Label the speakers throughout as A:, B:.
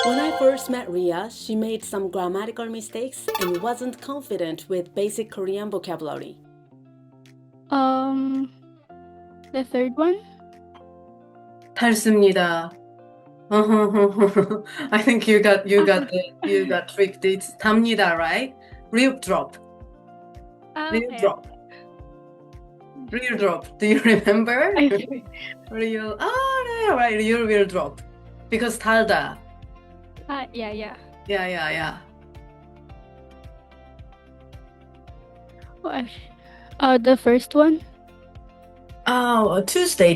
A: When I first met Rhea, she made some grammatical mistakes and wasn't confident with basic Korean vocabulary.
B: The third one?
C: 닮습니다. I think you got tricked. It's 답니다, right? Real drop. Real
B: Okay.
C: drop. Real drop. Do you remember?
B: I
C: Real. Oh, right. Real will drop. Because 달다.
B: yeah.
C: Yeah.
B: What? The first one?
C: Oh, Tuesday.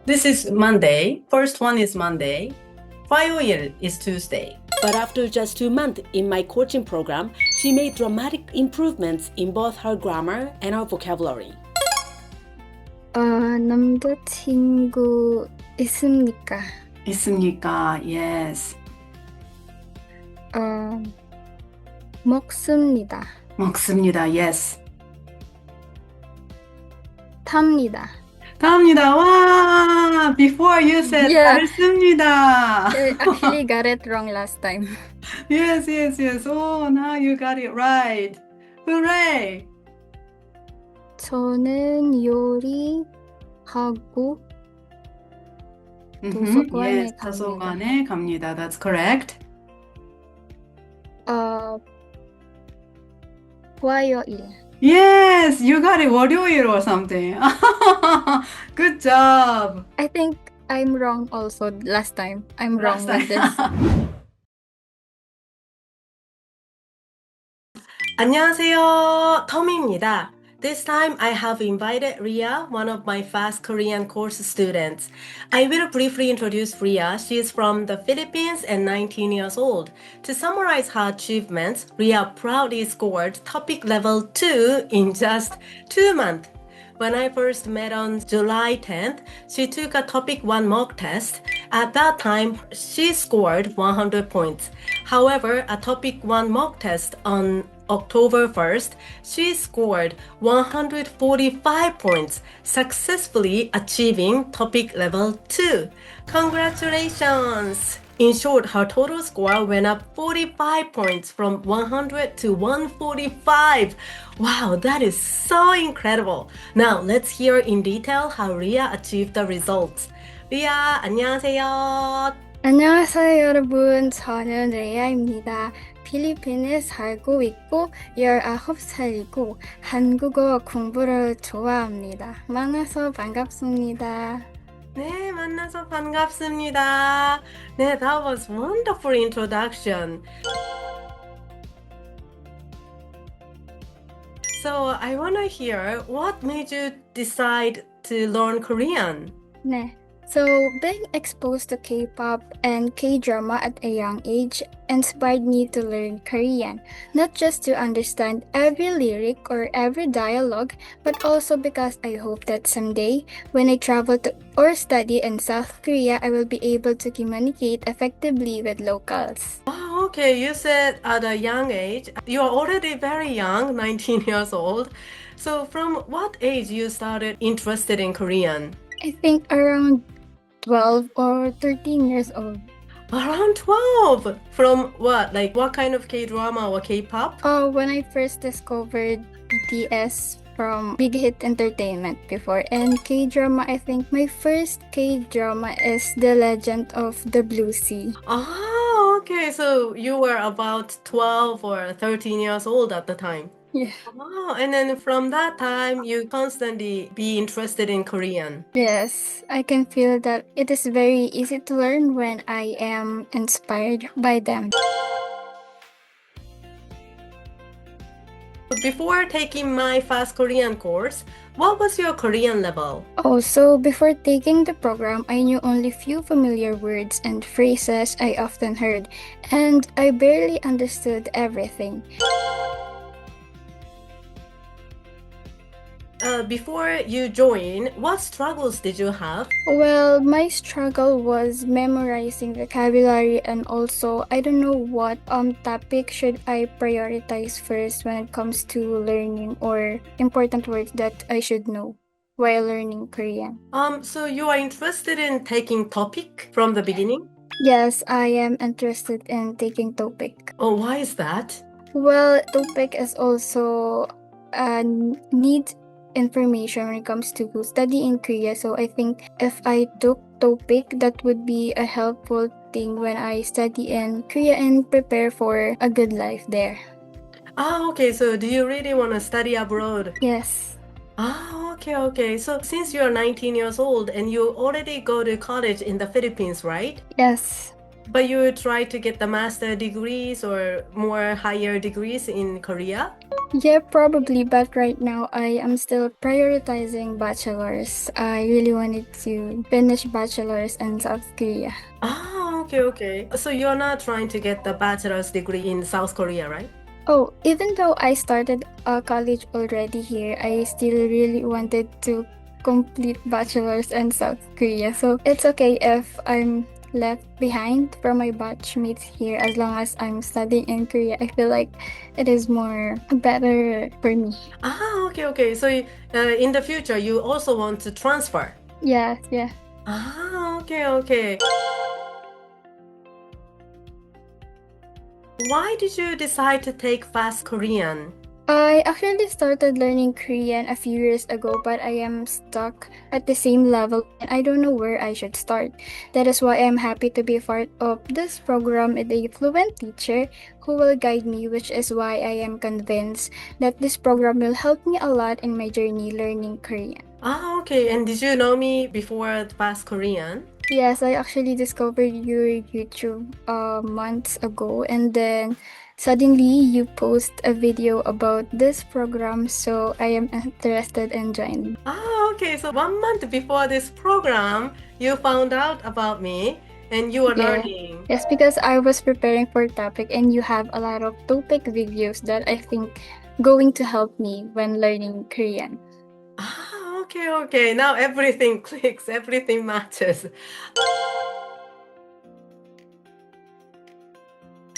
C: This is Monday. First one is Monday. 화요일 is Tuesday.
A: But after just 2 months in my coaching program, she made dramatic improvements in both her grammar and her vocabulary.
D: 남자친구 있습니까?
C: 있습니까? Yes.
D: 먹습니다.
C: 먹습니다. Yes.
D: 탑니다.
C: 답니다. 와, before you said
D: Yeah.
C: 닮습니다.
D: I actually got it wrong last time.
C: Yes. Oh, now you got it right. Hooray.
D: 저는 요리하고 도서관에
C: Yes,
D: 갑니다.
C: 도서관에 갑니다. That's correct.
D: 화요일.
C: Yes, you got it. 월요일 or something. Good job.
D: I think I'm wrong also last time. I'm wrong
C: Last
D: with this.
A: 안녕하세요, 터미입니다. This time I have invited Rhea, one of my fast Korean course students. I will briefly introduce Rhea. She is from the Philippines and 19 years old. To summarize her achievements, Rhea proudly scored TOPIK level 2 in just 2 months. When I first met on July 10th, she took a TOPIK 1 mock test. At that time, she scored 100 points. However, a TOPIK 1 mock test on October 1st, she scored 145 points, successfully achieving TOPIK level 2. Congratulations! In short, her total score went up 45 points from 100 to 145. Wow, that is so incredible. Now, let's hear in detail how Rhea achieved the results. Rhea, 안녕하세요.
D: 안녕하세요 여러분. 저는 레아입니다. 필리핀에 살고 있고 19살이고 한국어 공부를 좋아합니다. 만나서 반갑습니다.
A: 네, 만나서 반갑습니다. 네, that was wonderful introduction. So, I want to hear what made you decide to learn Korean?
D: 네. So, being exposed to K-pop and K-drama at a young age inspired me to learn Korean, not just to understand every lyric or every dialogue, but also because I hope that someday, when I travel to or study in South Korea, I will be able to communicate effectively with locals.
A: Oh, okay, you said at a young age. You are already very young, 19 years old. So, from what age you started interested in Korean?
D: I think around 12 or 13 years old.
A: Around 12. From what? Like what kind of K-drama or K-pop?
D: When I first discovered BTS from Big Hit Entertainment before, and K-drama, I think my first K-drama is The Legend of the Blue Sea.
A: Oh, okay. So you were about 12 or 13 years old at the time.
D: Yeah.
A: Oh, and then from that time, you constantly be interested in Korean.
D: Yes, I can feel that it is very easy to learn when I am inspired by them.
A: Before taking my Fast Korean course, what was your Korean level?
D: So before taking the program, I knew only few familiar words and phrases I often heard, and I barely understood everything.
A: Before you joined, what struggles did you have?
D: Well, my struggle was memorizing vocabulary, and also I don't know what topic should I prioritize first when it comes to learning or important words that I should know while learning Korean.
A: So you are interested in taking TOPIK from the beginning?
D: Yes, I am interested in taking TOPIK.
A: Oh, why is that?
D: Well, TOPIK is also need information when it comes to study in Korea. So I think if I took TOPIK, that would be a helpful thing when I study in Korea and prepare for a good life there.
A: Ah, okay. So do you really want to study abroad?
D: Yes.
A: Ah, okay. So since you're 19 years old and you already go to college in the Philippines, right?
D: Yes.
A: But you try to get the master degrees or more higher degrees in Korea?
D: Yeah, probably, but right now I am still prioritizing bachelor's. I really wanted to finish bachelor's in South Korea.
A: Ah, okay. So you're not trying to get the bachelor's degree in South Korea, right?
D: Oh, even though I started college already here, I still really wanted to complete bachelor's in South Korea. So it's okay if I'm left behind from my batchmates here as long as I'm studying in Korea. I feel like it is more better for me.
A: Ah, okay. So in the future, you also want to transfer?
D: Yes, yeah.
A: Ah, okay. Why did you decide to take fast Korean?
D: I actually started learning Korean a few years ago, but I am stuck at the same level and I don't know where I should start. That is why I'm happy to be part of this program with a fluent teacher who will guide me, which is why I am convinced that this program will help me a lot in my journey learning Korean.
A: Ah, okay. And did you know me before fast Korean?
D: Yes, I actually discovered your YouTube months ago, and then suddenly you post a video about this program, so I am interested in joining.
A: Ah, okay. So 1 month before this program, you found out about me and you were
D: Yeah.
A: learning.
D: Yes, because I was preparing for topic, and you have a lot of topic videos that I think going to help me when learning Korean.
A: Ah, okay. Now everything clicks, everything matches.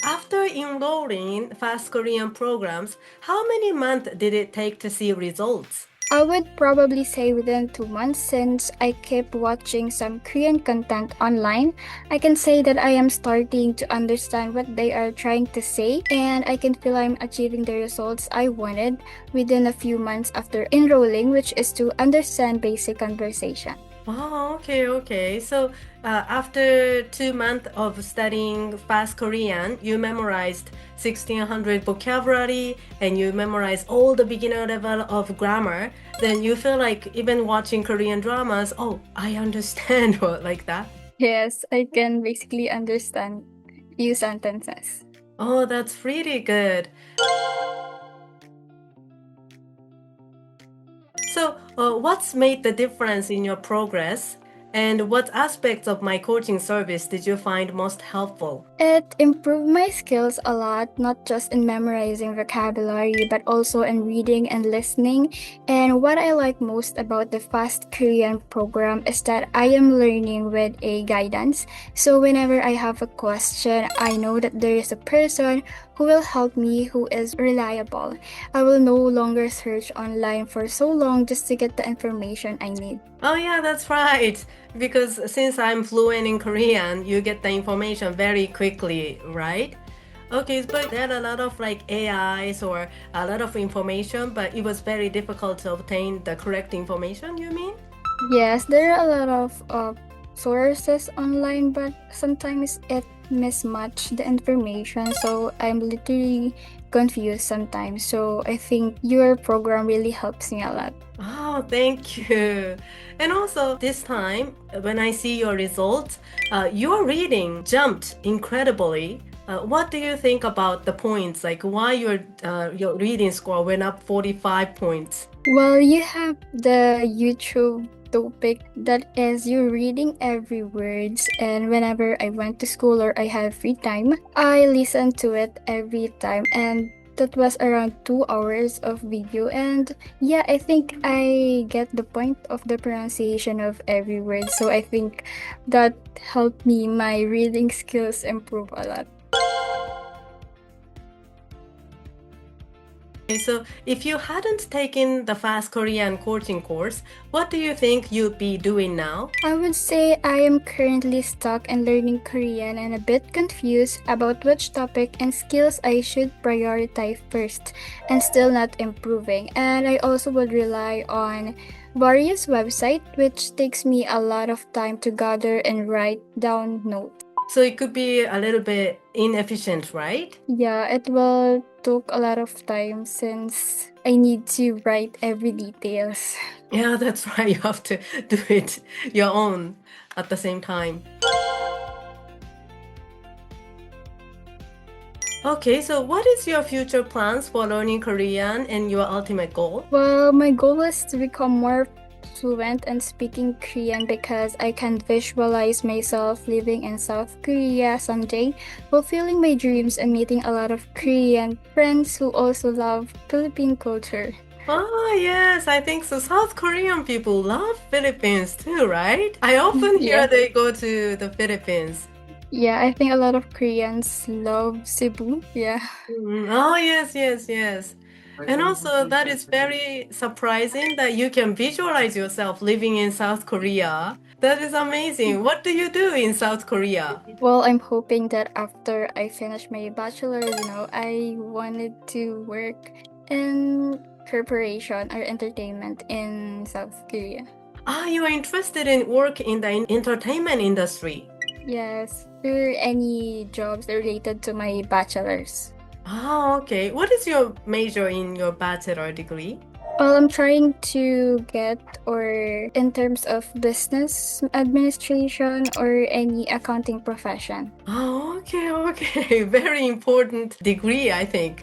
A: After enrolling fast Korean programs, how many months did it take to see results?
D: I would probably say within 2 months since I keep watching some Korean content online. I can say that I am starting to understand what they are trying to say, and I can feel I'm achieving the results I wanted within a few months after enrolling, which is to understand basic conversation.
A: Oh, okay. So after 2 months of studying fast Korean, you memorized 1600 vocabulary and you memorized all the beginner level of grammar. Then you feel like even watching Korean dramas, oh, I understand like that.
D: Yes, I can basically understand few sentences.
A: Oh, that's pretty good. So, what's made the difference in your progress? And what aspects of my coaching service did you find most helpful?
D: It improved my skills a lot, not just in memorizing vocabulary, but also in reading and listening. And what I like most about the Fast Korean program is that I am learning with a guidance. So whenever I have a question, I know that there is a person who will help me who is reliable. I will no longer search online for so long just to get the information I need.
A: Oh, yeah, that's right. Because since I'm fluent in Korean, you get the information very quickly, right? Okay, but there are a lot of like AIs or a lot of information, but it was very difficult to obtain the correct information, you mean?
D: Yes, there are a lot of sources online, but sometimes it mismatch the information. So I'm literally confused sometimes. So I think your program really helps me a lot.
A: Oh, thank you. And also, this time, when I see your results, your reading jumped incredibly. What do you think about the points? Like, why your reading score went up 45 points?
D: Well, you have the YouTube topic that is you reading every words, and whenever I went to school or I have free time, I listen to it every time, and that was around 2 hours of video. And yeah, I think I get the point of the pronunciation of every word, so I think that helped me my reading skills improve a lot.
A: Okay, so if you hadn't taken the Fast Korean coaching course, what do you think you'd be doing now?
D: I would say I am currently stuck in learning Korean and a bit confused about which topic and skills I should prioritize first and still not improving. And I also would rely on various websites, which takes me a lot of time to gather and write down notes.
A: So it could be a little bit inefficient, right?
D: Yeah, it will take a lot of time since I need to write every details.
A: Yeah, that's right. You have to do it your own at the same time. Okay, so what is your future plans for learning Korean and your ultimate goal?
D: Well, my goal is to become more fluent in speaking Korean because I can visualize myself living in South Korea someday, fulfilling my dreams and meeting a lot of Korean friends who also love Philippine culture.
A: Ah, yes, I think so. South Korean people love Philippines too, right? I often hear
D: Yeah.
A: they go to the Philippines.
D: Yeah, I think a lot of Koreans love Cebu. Yeah.
A: Oh, yes, yes, yes. And also, that is very surprising that you can visualize yourself living in South Korea. That is amazing. What do you do in South Korea?
D: Well, I'm hoping that after I finish my bachelor's, I wanted to work in corporation or entertainment in South Korea.
A: Ah, you are interested in work in the entertainment industry.
D: Yes, or any jobs related to my bachelor's.
A: Ah, okay. What is your major in your bachelor degree?
D: Well, I'm trying to get or in terms of business administration or any accounting profession.
A: Oh, okay, okay. Very important degree, I think.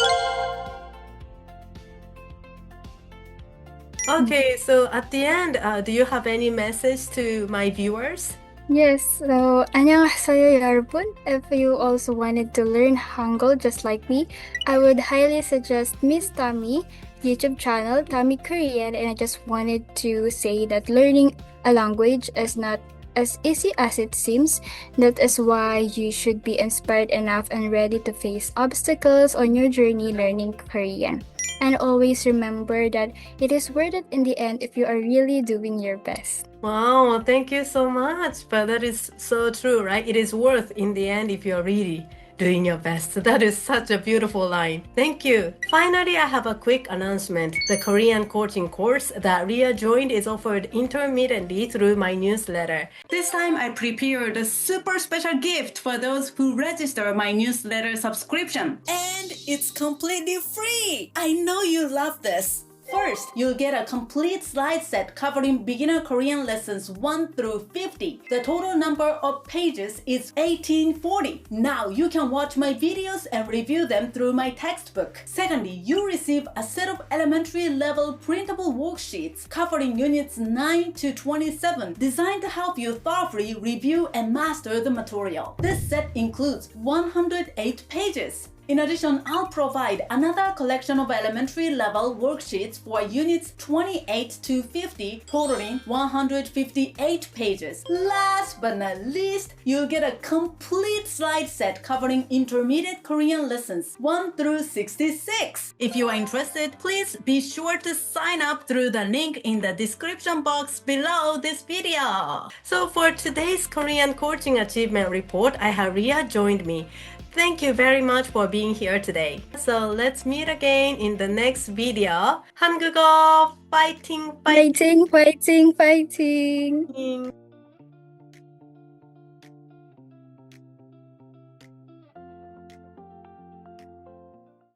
A: Okay, so at the end, do you have any message to my viewers?
D: Yes, so 안녕하세요 여러분. If you also wanted to learn Hangul just like me, I would highly suggest Miss Tammy YouTube channel, Tammy Korean, and I just wanted to say that learning a language is not as easy as it seems. That is why you should be inspired enough and ready to face obstacles on your journey learning Korean. And always remember that it is worth it in the end if you are really doing your best.
A: Wow, thank you so much. But that is so true, right? It is worth in the end if you're really doing your best. That is such a beautiful line. Thank you. Finally, I have a quick announcement. The Korean coaching course that Rhea joined is offered intermittently through my newsletter. This time, I prepared a super special gift for those who register my newsletter subscription. And it's completely free. I know you love this. First, you'll get a complete slide set covering beginner Korean lessons 1 through 50. The total number of pages is 1840. Now you can watch my videos and review them through my textbook. Secondly, you receive a set of elementary level printable worksheets covering units 9 to 27, designed to help you thoroughly review and master the material. This set includes 108 pages. In addition, I'll provide another collection of elementary level worksheets for units 28 to 50, totaling 158 pages. Last but not least, you'll get a complete slide set covering intermediate Korean lessons 1 through 66. If you are interested, please be sure to sign up through the link in the description box below this video. So for today's Korean coaching achievement report, I have Rhea joined me. Thank you very much for being here today. So let's meet again in the next video. 한국어 fighting,
D: Fighting, fighting, fighting!
A: fighting.